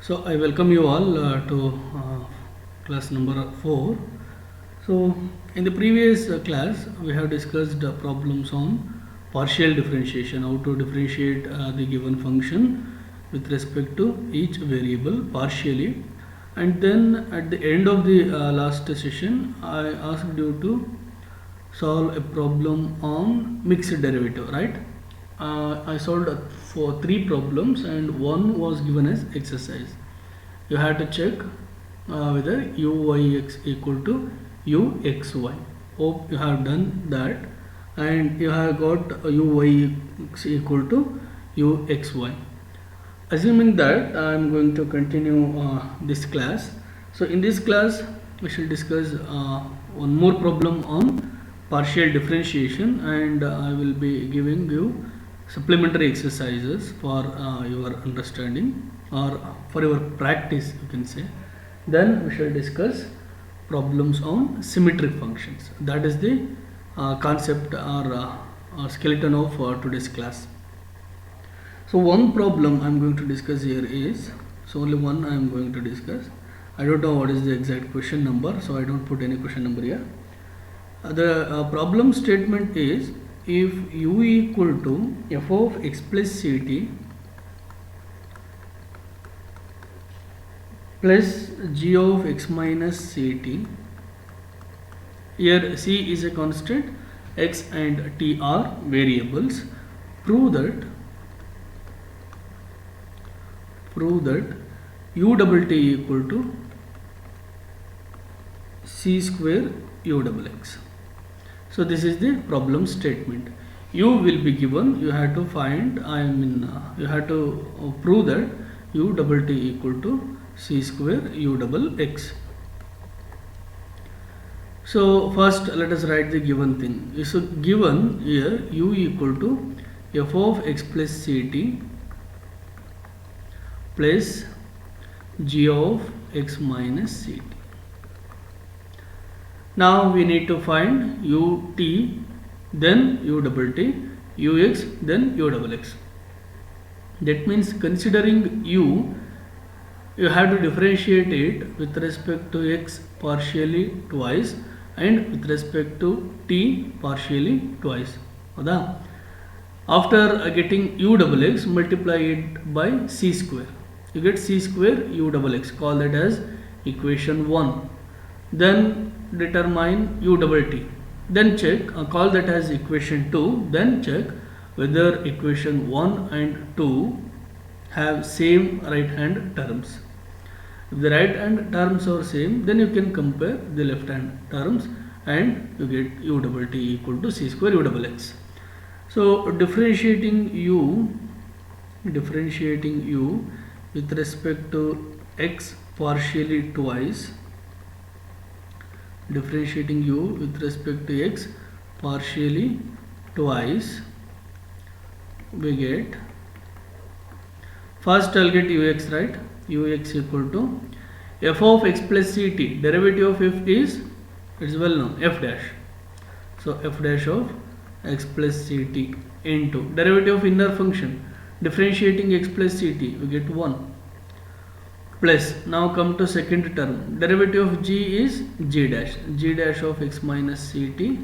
So I welcome you all to class number 4. So in the previous class we have discussed problems on partial differentiation, how to differentiate the given function with respect to each variable partially, and then at the end of the last session I asked you to solve a problem on mixed derivative, right? I solved for 3 problems and one was given as exercise. You have to check whether uyx equal to uxy. Hope you have done that, and you have got uyx equal to uxy. Assuming that I am going to continue this class. So in this class we shall discuss one more problem on partial differentiation, and I will be giving you supplementary exercises for your understanding or for your practice, you can say. Then we shall discuss problems on symmetric functions. That is the concept or skeleton of today's class. So one problem I am going to discuss here is, so only one I am going to discuss. I don't know what is the exact question number, so I don't put any question number here. The problem statement is, if u equal to f of x plus ct plus g of x minus ct, here c is a constant, x and t are variables, prove that u double t equal to c square u double x. So this is the problem statement. U will be given. You have to find. You have to prove that u double t equal to c square u double x. So first let us write the given thing. So given here u equal to f of x plus ct plus g of x minus ct. Now we need to find ut, then u double t, ux, then u double x. That means considering u, you have to differentiate it with respect to x partially twice and with respect to t partially twice. After getting u double x, multiply it by c square. You get c square u double x. Call that as equation 1. Then determine u double t. Then check, call that as equation 2. Then check whether equation 1 and 2 have same right hand terms. If the right hand terms are same, then you can compare the left hand terms and you get u double t equal to c square u double x. So differentiating u with respect to x partially twice, differentiating u with respect to x partially twice, we get, first I'll get ux, right? Ux equal to f of x plus ct. Derivative of f is, it's well known, f dash. So f dash of x plus ct into derivative of inner function, differentiating x plus ct, we get 1, plus, now come to second term, derivative of g is g dash of x minus ct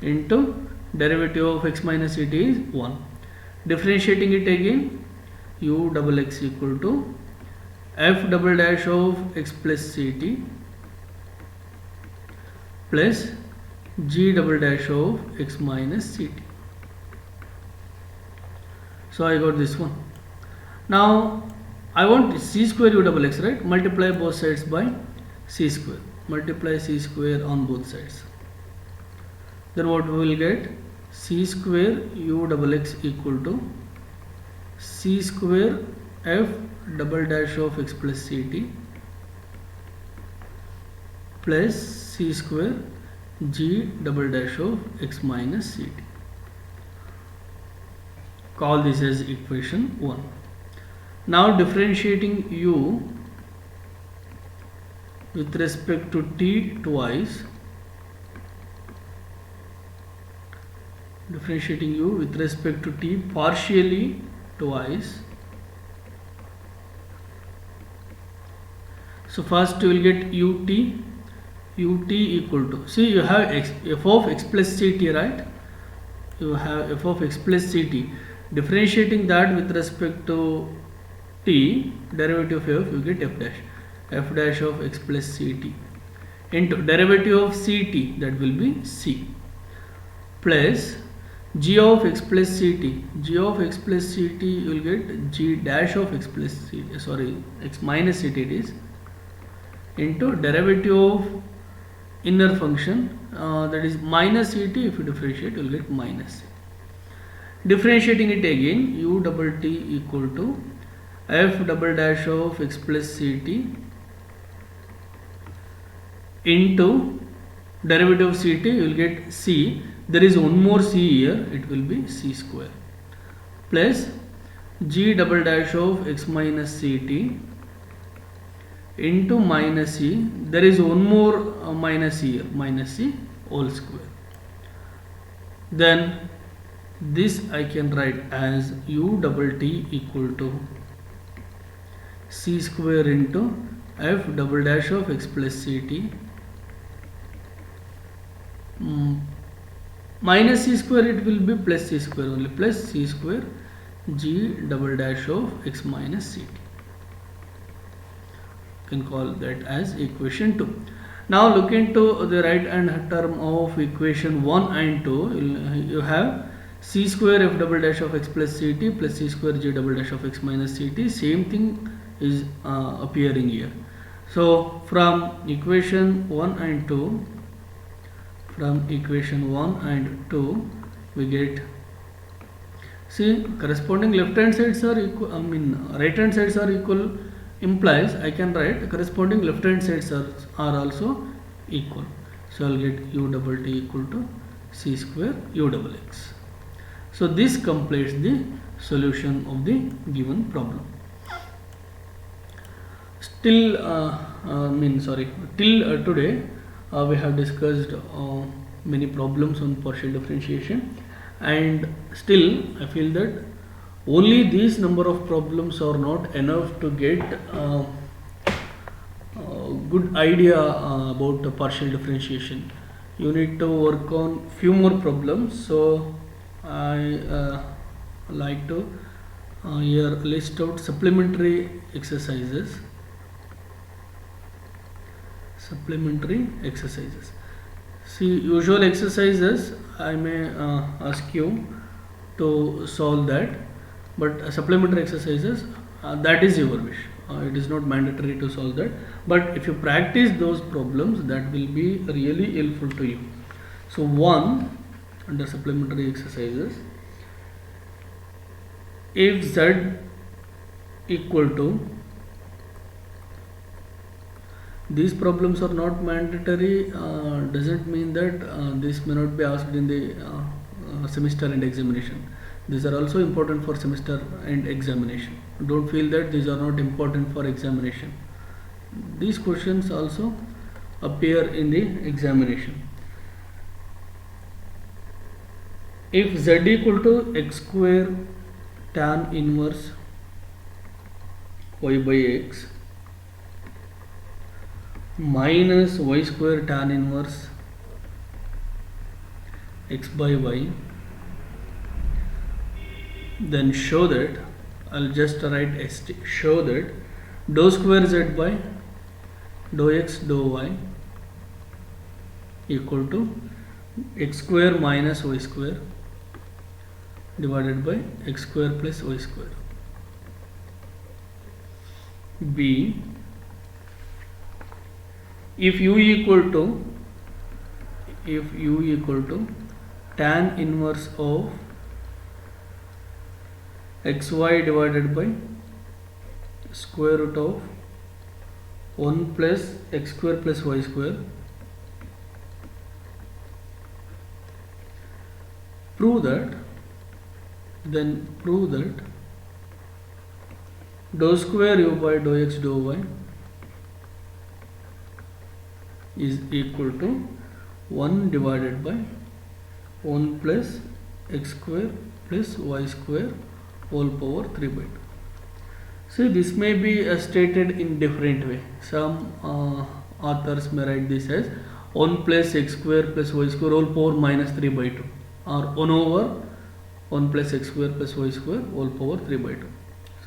into derivative of x minus ct is 1. Differentiating it again, u double x equal to f double dash of x plus ct plus g double dash of x minus ct. So I got this one. Now I want c square u double x, right? Multiply both sides by c square. Multiply c square on both sides. Then what we will get? C square u double x equal to c square f double dash of x plus ct plus c square g double dash of x minus ct. Call this as equation 1. Now differentiating u with respect to t twice, differentiating u with respect to t partially twice, So first you will get ut equal to, see you have f of x plus ct, right? You have f of x plus ct, differentiating that with respect to t, derivative of f, you get f dash of x plus ct into derivative of ct, that will be c, plus g of x plus ct, you will get g dash of x plus ct, sorry, x minus ct it is, into derivative of inner function, that is minus ct. If you differentiate, you will get minus c. Differentiating it again, u double t equal to f double dash of x plus ct into derivative of ct, you will get c. There is one more c here, it will be c square, plus g double dash of x minus ct into minus c. There is one more minus c here, minus c whole square. Then this I can write as u double t equal to c square into f double dash of x plus ct minus c square, it will be plus c square only, plus c square g double dash of x minus ct. You can call that as equation 2. Now look into the right hand term of equation 1 and 2. You have c square f double dash of x plus ct plus c square g double dash of x minus ct. Same thing is appearing here. So from equation 1 and 2, we get, see, corresponding left hand sides are equal, right hand sides are equal, implies I can write corresponding left hand sides are also equal. So I will get u double t equal to c square u double x. So this completes the solution of the given problem. Still till today we have discussed many problems on partial differentiation, and still I feel that only these number of problems are not enough to get good idea about the partial differentiation. You need to work on few more problems. So I like to here list out supplementary exercises. See, usual exercises I may ask you to solve that, but supplementary exercises, that is your wish. It is not mandatory to solve that, but if you practice those problems, that will be really helpful to you. So 1, under supplementary exercises, if z equal to, these problems are not mandatory, doesn't mean that this may not be asked in the semester end examination. These are also important for semester end examination. Don't feel that these are not important for examination. These questions also appear in the examination. If z equal to x square tan inverse y by x minus y square tan inverse x by y, then show that, I'll just write st, show that dou square z by dou x dou y equal to x square minus y square divided by x square plus y square. B, if u equal to tan inverse of xy divided by square root of 1 plus x square plus y square, prove that dou square u by dou x dou y is equal to 1 divided by 1 plus x square plus y square whole power 3 by 2. See, this may be stated in different way. Some authors may write this as 1 plus x square plus y square whole power minus 3 by 2, or 1 over 1 plus x square plus y square whole power 3 by 2.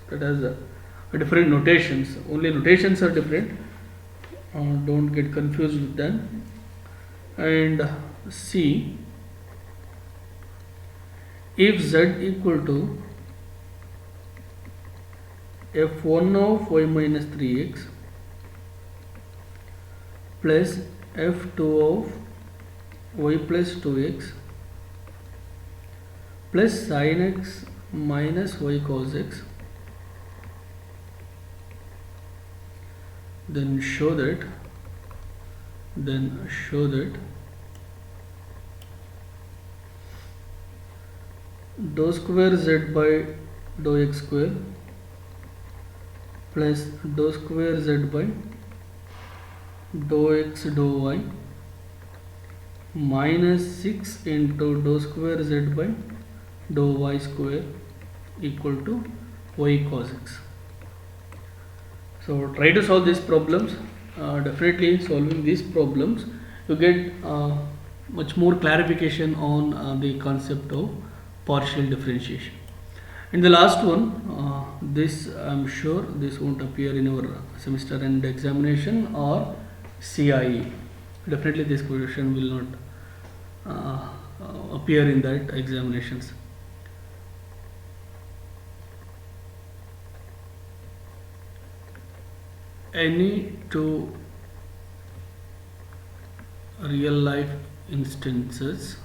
So that has different notations. Only notations are different. Don't get confused with them. And C, if z equal to f1 of y minus 3x plus f2 of y plus 2x plus sin x minus y cos x, then show that dou square z by dou x square plus dou square z by dou x dou y minus 6 into dou square z by dou y square equal to y cos x. So try to solve these problems. Definitely solving these problems you get much more clarification on the concept of partial differentiation. And the last one, this I am sure this won't appear in our semester end examination or CIE. Definitely this question will not appear in that examinations. Any two real life instances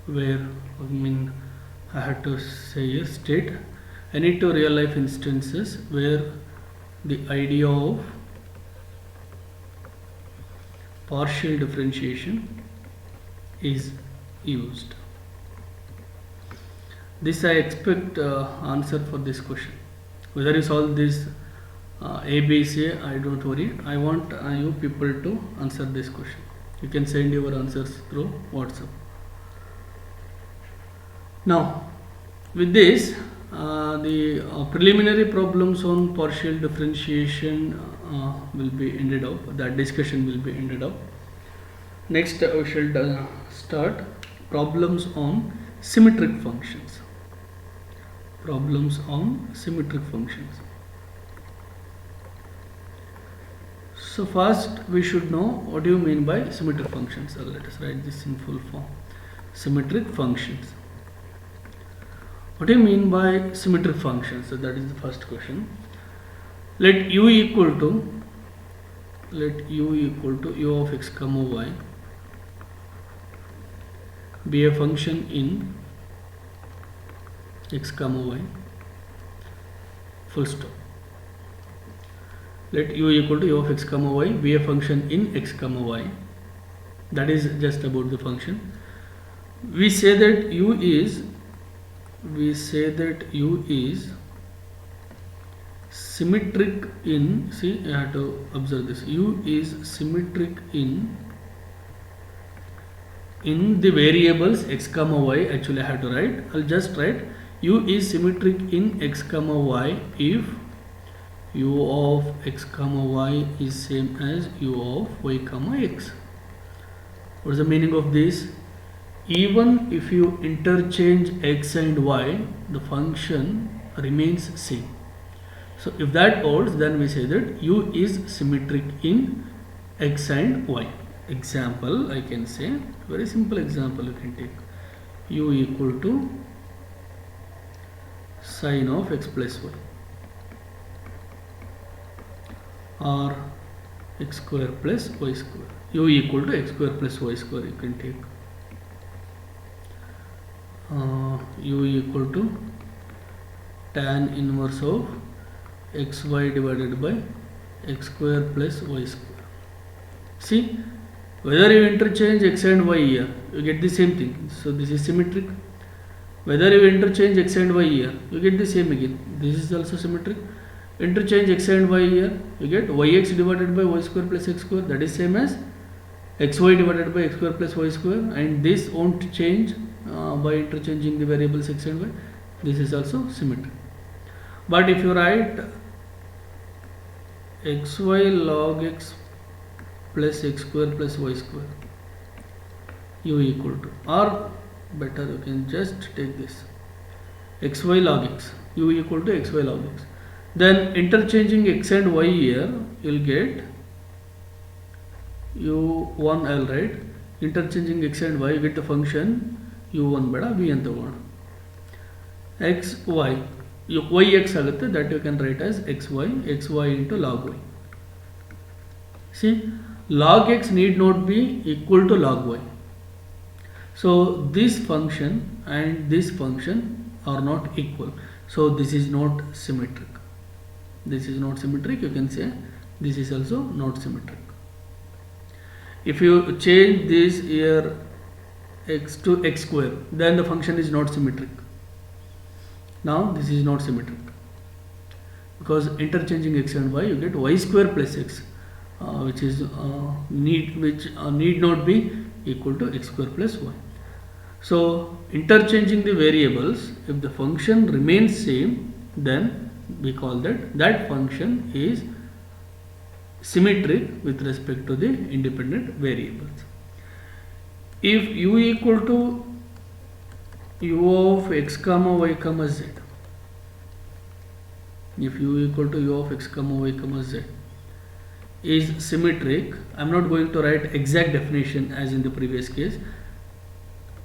where I had to say state any two real life instances where the idea of partial differentiation is used. This I expect answer for this question. Whether you solve this A, B, C, I don't worry. I want you people to answer this question. You can send your answers through WhatsApp. Now, with this, the preliminary problems on partial differentiation will be ended up. That discussion will be ended up. Next, we shall start problems on symmetric functions. Problems on symmetric functions. So first we should know what do you mean by symmetric functions. So let us write this in full form. Symmetric functions. What do you mean by symmetric functions? So that is the first question. Let u equal to u of x comma y be a function in x comma y, full stop. Let u equal to u of x comma y be a function in x comma y. That is just about the function. We say that u is symmetric in, see, I have to observe this, u is symmetric in the variables x comma y. Actually I have to write, I'll just write u is symmetric in x comma y if u of x comma y is same as u of y comma x. What is the meaning of this? Even if you interchange x and y, the function remains same. So if that holds, then we say that u is symmetric in x and y. Example, I can say, very simple example you can take. U equal to sine of x plus y or x square plus y square. U equal to x square plus y square you can take. U equal to tan inverse of xy divided by x square plus y square. See, whether you interchange x and y here, you get the same thing. So this is symmetric. Whether you interchange x and y here, you get the same again. This is also symmetric. Interchange x and y here, you get yx divided by y square plus x square. That is same as xy divided by x square plus y square, and this won't change by interchanging the variables x and y. This is also symmetric. But if you write xy log x plus x square plus y square u equal to, or better you can just take this xy log x u equal to xy log x, then interchanging x and y here you will get u1l, right? Interchanging x and y you get the function u1 ಬೇಡ v ಅಂತ ತಗೋಣ. xy yx ಆಗುತ್ತೆ, that you can write as xy into log y. See, log x need not be equal to log y. So this function and this function are not equal. So this is not symmetric. This is not symmetric. You can say this is also not symmetric. If you change this here x to x square, then the function is not symmetric. Now this is not symmetric because interchanging x and y you get y square plus x, which need not be equal to x square plus y. So interchanging the variables, if the function remains same, then we call that function is symmetric with respect to the independent variables. If u equal to u of x comma y comma z, if u equal to u of x comma y comma z is symmetric, I am not going to write exact definition as in the previous case,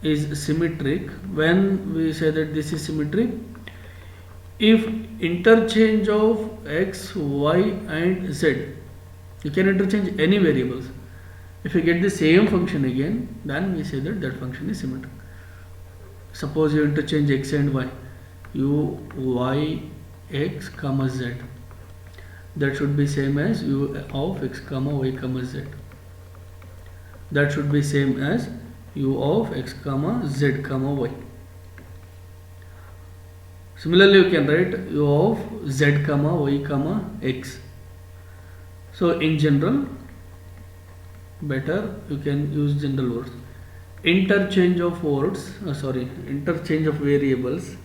is symmetric when we say that this is symmetric if interchange of x, y and z, you can interchange any variables. If you get the same function again, then we say that function is symmetric. Suppose you interchange x and y, u y x comma z, that should be same as u of x comma y comma z, that should be same as u of x comma z comma y. Similarly you can write u of z comma y comma x. So in general, better you can use general words. Interchange of words, interchange of variables,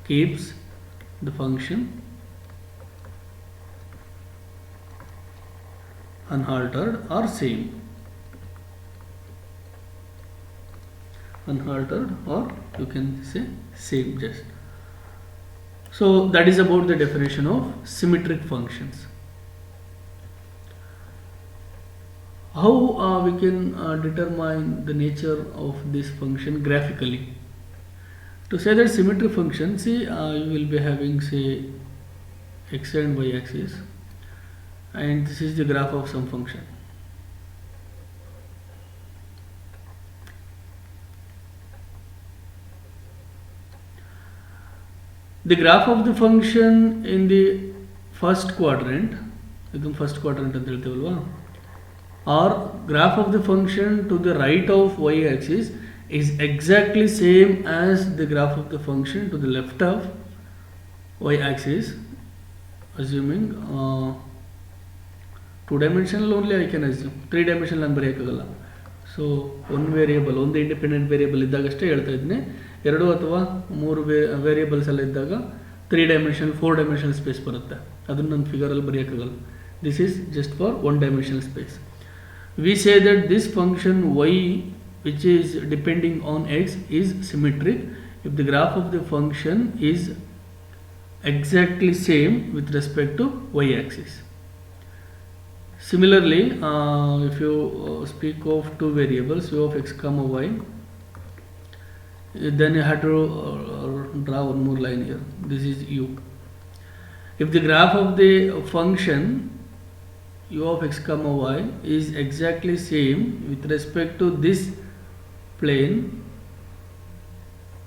keeps the function unaltered or same. Unaltered, or you can say same just. So that is about the definition of symmetric functions. How we can determine the nature of this function graphically? To say that symmetric function, see, you will be having, say, x and y axis, and this is the graph of some function. The graph of the function in the first quadrant, or graph of the function to the right of y axis is exactly same as the graph of the function to the left of y axis, assuming 2-dimensional only I can assume, 3-dimensional ನಾನು ಬರೆಯೋಕ್ಕಾಗಲ್ಲ. So ಒಂದು independent variable ಇದ್ದಾಗಷ್ಟೇ ಹೇಳ್ತಾ ಇದ್ದೀನಿ. 2 ಅಥವಾ 3 variables ಎಲ್ಲ ಇದ್ದಾಗ 3-dimensional 4-dimensional space ಬರುತ್ತೆ, ಅದನ್ನು ನಾನು ಫಿಗರಲ್ಲಿ ಬರೆಯೋಕ್ಕಾಗಲ್ಲ. This is just for 1-dimensional space. We say that this function y, which is depending on x, is symmetric if the graph of the function is exactly same with respect to y axis. Similarly, if you speak of two variables u of x comma y, then you have to draw one more line here. This is u. If the graph of the function u of x comma y is exactly same with respect to this plane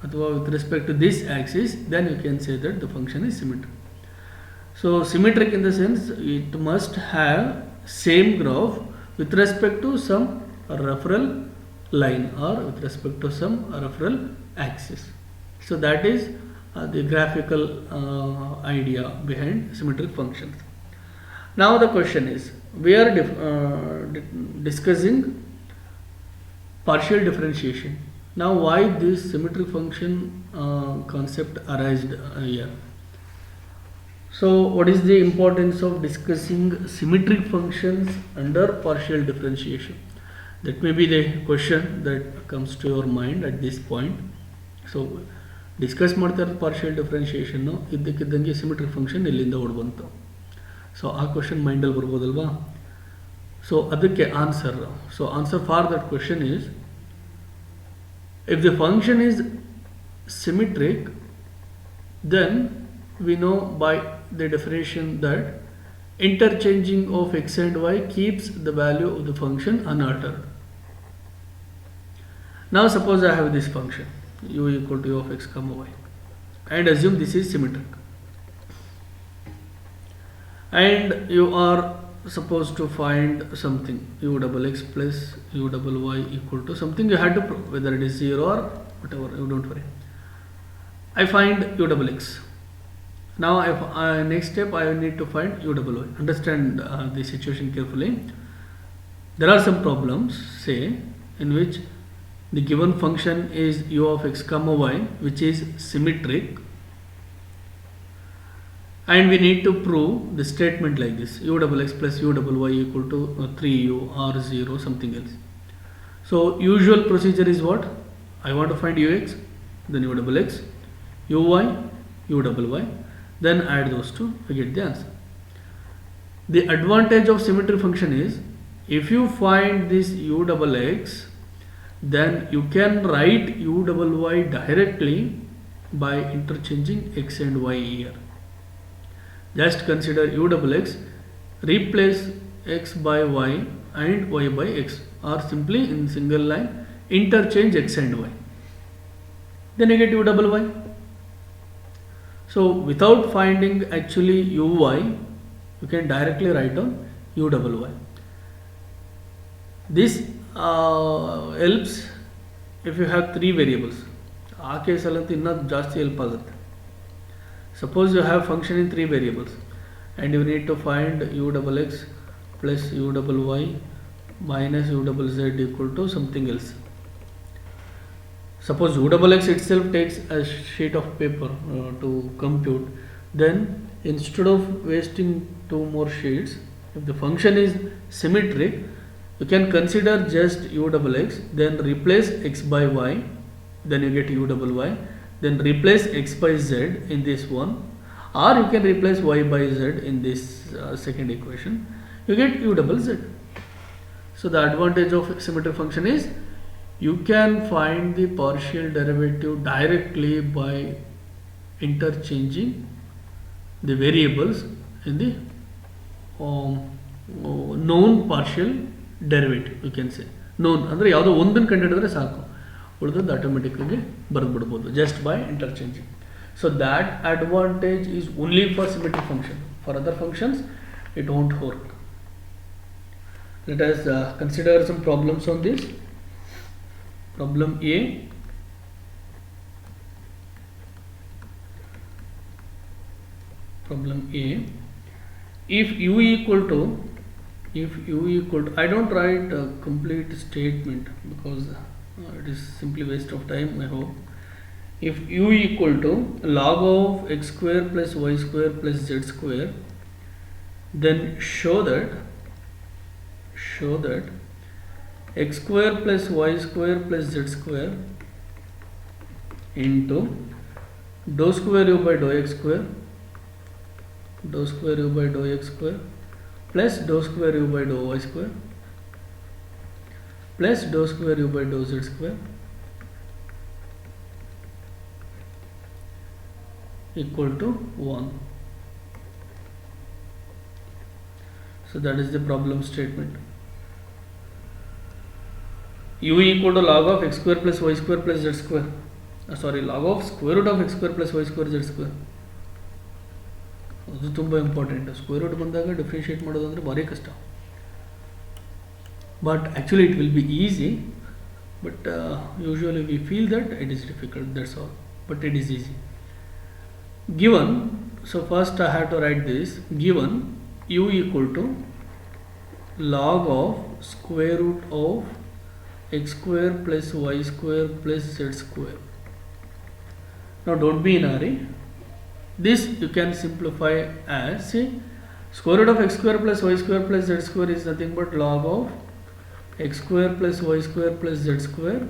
or with respect to this axis, then you can say that the function is symmetric. So symmetric in the sense it must have same graph with respect to some referral line or with respect to some referral axis. So that is the graphical idea behind symmetric functions. Now the question is, we are discussing partial differentiation. Now why this symmetric function concept arised here? So what is the importance of discussing symmetric functions under partial differentiation? That may be the question that comes to your mind at this point. So discuss ಮಾಡ್ತಾ ಇರೋದು partial differentiation, ಇದ್ದಕ್ಕಿದ್ದಂಗೆ symmetric function ಎಲ್ಲಿಂದ ಓಡ್ ಬಂತು? So ಆ question ಮೈಂಡಲ್ಲಿ ಬರ್ಬೋದಲ್ವಾ? So ಅದಕ್ಕೆ answer, so answer for that question is, if the function is symmetric, then we know by the definition that interchanging of x and y keeps the value of the function unaltered. Now suppose I have this function u equal to u of x comma y, and assume this is symmetric, and you are supposed to find something u double x plus u double y equal to something. You had to prove whether it is 0 or whatever, you don't worry. I find u double x. Now next step I need to find u double y. Understand the situation carefully. There are some problems, say, in which the given function is u of x comma y, which is symmetric, and we need to prove the statement like this: u double x plus u double y equal to 3u or 0, something else. So usual procedure is what? I want to find ux, then u double x, uy, u double y, then add those two, we get the answer. The advantage of symmetric function is, if you find this u double x, then you can write u double y directly by interchanging x and y here. Just consider u double x, replace x by y and y by x, or simply in single line interchange x and y, then you get u double y. So without finding actually uy, you can directly write down u double y. This helps if you have 3 variables. ಆ ಕೇಸಲ್ಲಂತೂ ಇನ್ನೂ ಜಾಸ್ತಿ help ಆಗುತ್ತೆ. Suppose you have function in 3 variables and you need to find u double x plus u double y minus u double z equal to something else. Suppose u double x itself takes a sheet of paper to compute, then instead of wasting 2 more sheets, if the function is symmetric, you can consider just u double x, then replace x by y, then you get u double y, then replace x by z in this one, or you can replace y by z in this second equation, you get u double z. So the advantage of symmetric function is, you can find the partial derivative directly by interchanging the variables in the known partial derivative. You can say known ಅಂದರೆ ಯಾವುದೋ ಒಂದನ್ನು ಕಂಡುಹಿಡಿದ್ರೆ ಸಾಕು, ಉಳಿದದ್ದು ಆಟೋಮೆಟಿಕ್ಕಾಗಿ ಬರೆದ್ಬಿಡ್ಬೋದು just by interchanging. So that advantage is only for symmetric function. For other functions it won't work. Let us consider some problems on this. Problem A. Problem A. If u equal to, I don't write a complete statement because it is simply waste of time, I hope. If u equal to log of x square plus y square plus z square, then show that x square plus y square plus z square into dou square u by dou x square plus dou square u by dou y square plus dou square u by dou z square equal to 1. So that is the problem statement. U equal to log of x square plus y square plus z square, log of square root of x square plus y square z square. ಅದು ತುಂಬ important. Square root ಬಂದಾಗ differentiate ಮಾಡೋದು ಅಂದರೆ ಭಾರಿ ಕಷ್ಟ. But actually it will be easy, but usually we feel that it is difficult, that's all, but it is easy. Given, so first I have to write this, given u equal to log of square root of x square plus y square plus z square. Now don't be in a hurry. This you can simplify as, see, square root of x square plus y square plus z square is nothing but log of x square plus y square plus z square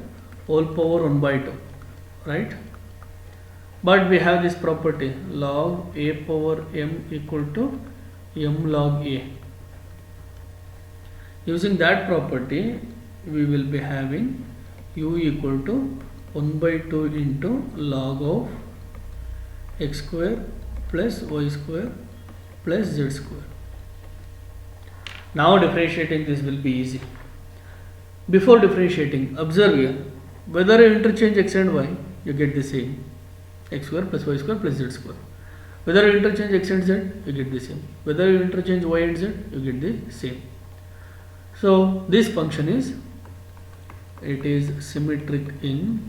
whole power 1 by 2, right? But we have this property log a power m equal to m log a. Using that property, we will be having u equal to 1 by 2 into log of x square plus y square plus z square. Now differentiating this will be easy. Before differentiating, observe here, whether you interchange x and y, you get the same, x square plus y square plus z square. Whether you interchange x and z, you get the same. Whether you interchange y and z, you get the same. So this function is, it is symmetric in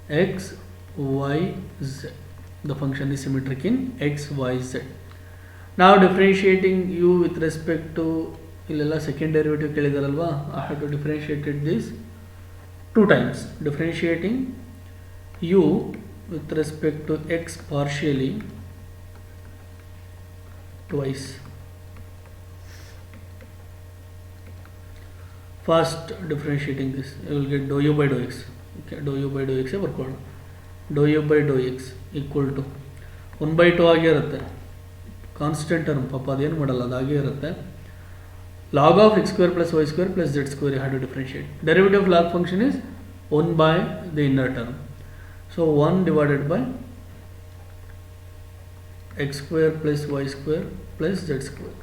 x, y, z. The function is symmetric in x, y, z. Now differentiating u with respect to illela second derivative kelidaralva, I have to differentiate this 2 times. Differentiating u with respect to x partially twice. First differentiating this, you will get dou u by dou x. Okay, dou u by dou x work on. Dou u by dou x equal to 1 by 2 ಆಗಿ ಇರುತ್ತೆ. Constant term ಪಾಪ ಅದೇನು ಮಾಡಲ್ಲ, ಅದಾಗೇ ಇರುತ್ತೆ. log of x square plus y square plus z square you have to differentiate. Derivative of log function is 1 by the inner term. So 1 divided by x square plus y square plus z square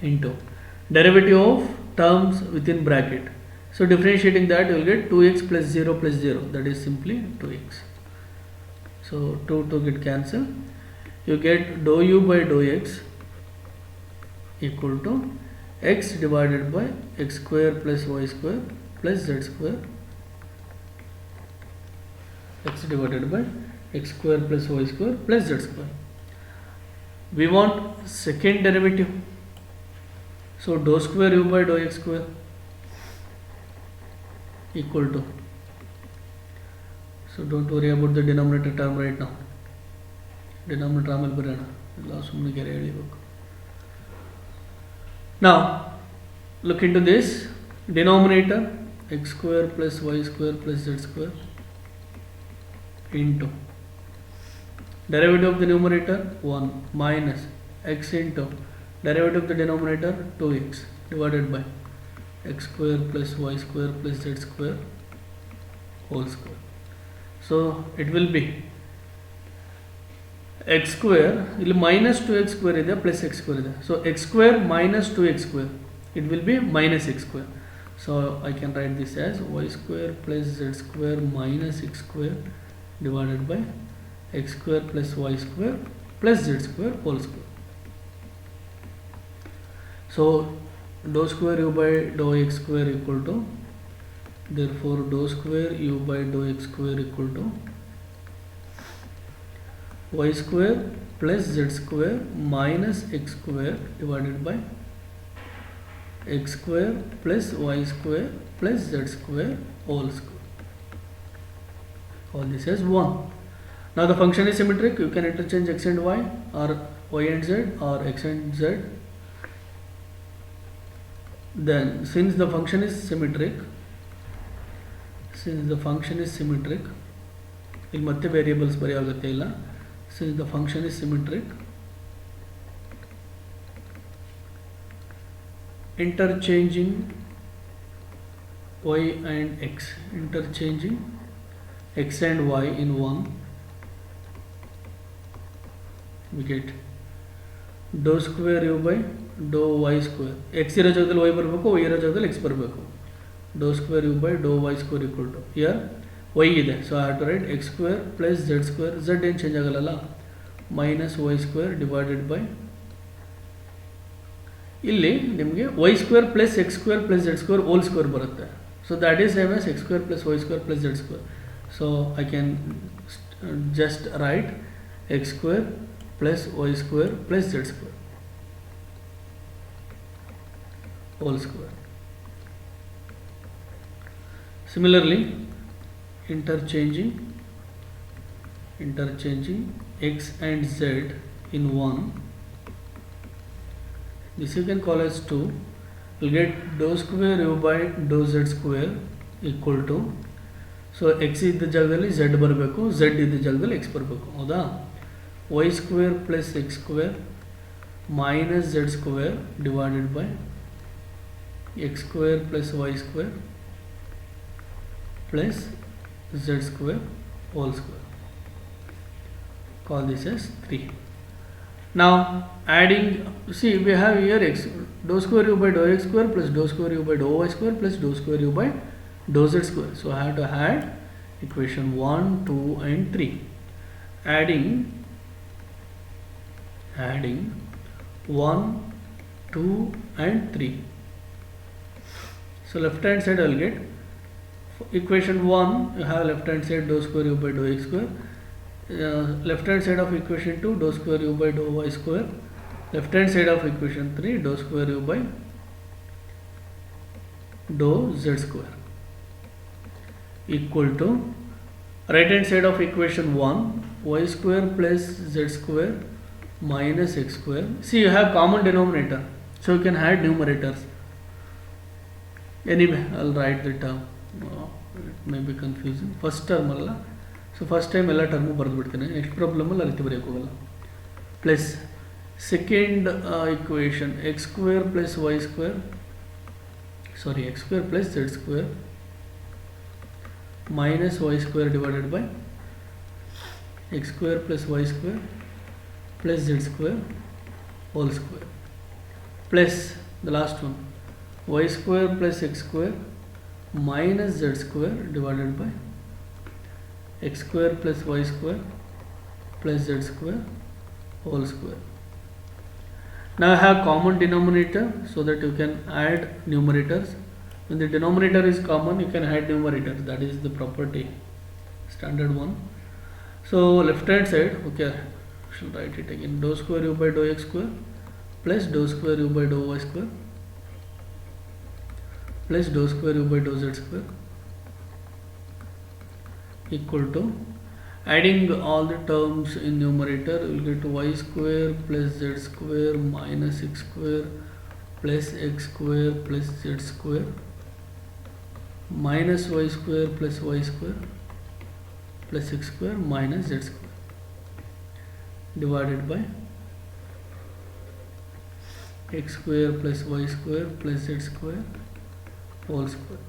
into derivative of terms within bracket. So differentiating that, you will get 2x plus 0 plus 0, that is simply 2x. So 2 get cancelled. You get dou u by dou x equal to x divided by x square plus y square plus z square, x divided by x square plus y square plus z square. We want second derivative, so dou square u by dou x square equal to, so don't worry about the denominator term right now. Denominator ಆಮೇಲೆ ಬರೋಣ, ಎಲ್ಲ ಸುಮ್ಮನೆ ಗೆರೆ ಎಳಿಬೇಕು. Now look into this denominator, x square plus y square plus z square into derivative of the numerator 1 minus x into derivative of the denominator 2x divided by x square plus y square plus z square whole square. So it will be x square, ಇಲ್ಲಿ minus 2x square ಇದೆ plus x square ಇದೆ. So x square minus 2x square, it will be minus x square. So I can write this as y square plus z square minus x square divided by x square plus y square plus z square whole square. So dou square u by dou x square equal to, therefore dou square u by dou x square equal to y square plus z square minus x square divided by x square plus y square plus z square whole square. All this is 1. Now the function is symmetric, you can interchange x and y or y and z or x and z. Then since the function is symmetric, ಇಲ್ಲಿ ಮತ್ತೆ variables ಬರೆಯೋಗುತ್ತೆ ಇಲ್ಲ. Since the function is symmetric, interchanging y and x, interchanging x and y in one, we get dou square u by dou y square. x ಇರೋ ಜಾಗದಲ್ಲಿ y ಬರಬೇಕು, y ಇರೋ ಜಾಗದಲ್ಲಿ x ಬರಬೇಕು. dou square u by dou y square equal to, here y ಇದೆ, so I have to write x square plus z square, z ಏನು change ಆಗಲ್ಲ, minus y square divided by, ಇಲ್ಲಿ ನಿಮಗೆ y square plus x square plus z square whole square ಬರುತ್ತೆ. So that is same as x square plus y square plus z square. So I can just write x square plus y square plus z square whole square. Similarly, interchanging x and z in 1, this you can call as 2. We'll get dou square u by dou z square equal to, so x ಇದ್ದ ಜಾಗದಲ್ಲಿ z ಬರಬೇಕು, z ಇದ್ದ ಜಾಗದಲ್ಲಿ x ಬರಬೇಕು, ಹೌದಾ? y square plus x square minus z square divided by x square plus y square plus z square whole square. Call this as 3. Now adding, see we have here x dou square u by dou x square plus dou square u by dou y square plus dou square u by dou z square. So I have to add equation 1, 2 and 3. Adding 1, 2 and 3. So left hand side I will get equation 1, you have left hand side dou square u by dou x square, left hand side of equation 2 dou square u by dou y square, left hand side of equation 3 dou square u by dou z square equal to right hand side of equation 1 y square plus z square minus x square. See, you have common denominator, so you can add numerators. Anyway, I'll write the term. It may be confusing. First term alla, so first time ಎಲ್ಲ term ಬರೆದು ಬಿಡ್ತೇನೆ, next ಪ್ರಾಬ್ಲಮಲ್ಲಿ ಆ ರೀತಿ ಬರೆಯೋಕೆ ಹೋಗಲ್ಲ. Plus second equation x square plus y square, sorry x square plus z square minus y square divided by x square plus y square plus z square whole square, plus the last one y square plus x square minus z square divided by x square plus y square plus z square whole square. Now I have common denominator so that you can add numerators. When the denominator is common, you can add numerators. That is the property, standard one. So left hand side, okay, I shall write it again. Dou square u by dou x square plus dou square u by dou y square plus dou square u by dou z square equal to, adding all the terms in numerator, you will get y square plus z square minus x square plus x square plus z square minus y square plus y square plus x square minus z square divided by x square plus y square plus z square whole square.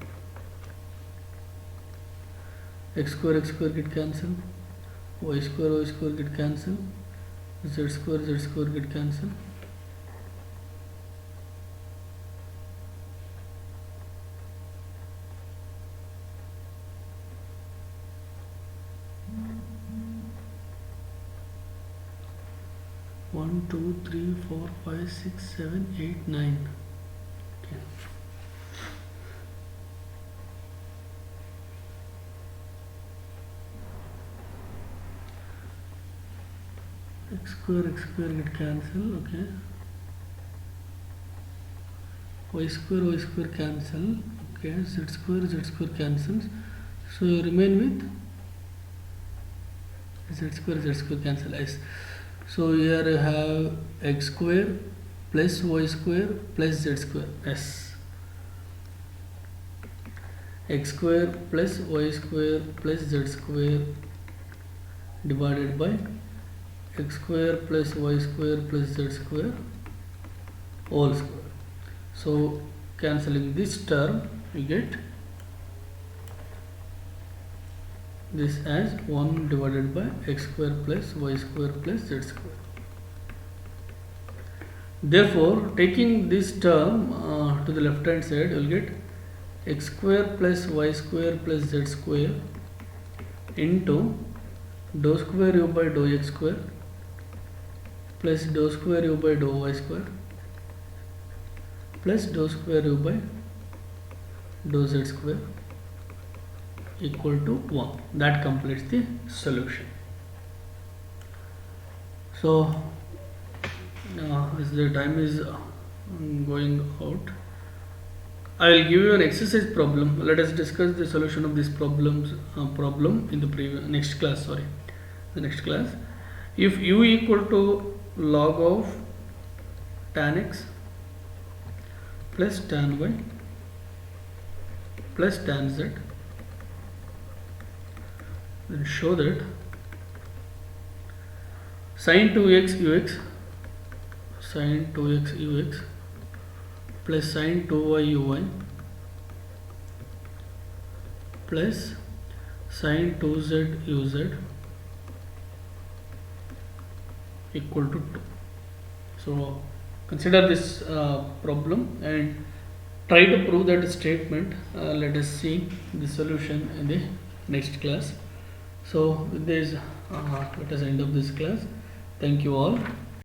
X square get cancelled, y square get cancelled, z square get cancelled. One, two, three, four, 5, 6, 7, 8, 9. Okay. X square get cancel. Okay. Y square cancel. Okay. Z square cancels. So you remain with z square cancel. Yes. So here you have x square plus y square plus z square. Yes. X square plus y square plus z square divided by x square plus y square plus z square whole square. So cancelling this term, we get this as 1 divided by x square plus y square plus z square. Therefore, taking this term to the left hand side, you will get x square plus y square plus z square into dou square u by dou x square plus dou square u by dou y square plus dou square u by dou z square equal to 1. That completes the solution. So as the time is going out, I will give you an exercise problem. Let us discuss the solution of this problem in the next class. The next class. If u equal to log of tan x plus tan y plus tan z, then show that sin 2x ux plus sin 2y uy plus sin 2z uz equal to 2. So consider this problem and try to prove that statement. Let us see the solution in the next class. So with this, let us end up this class. Thank you all.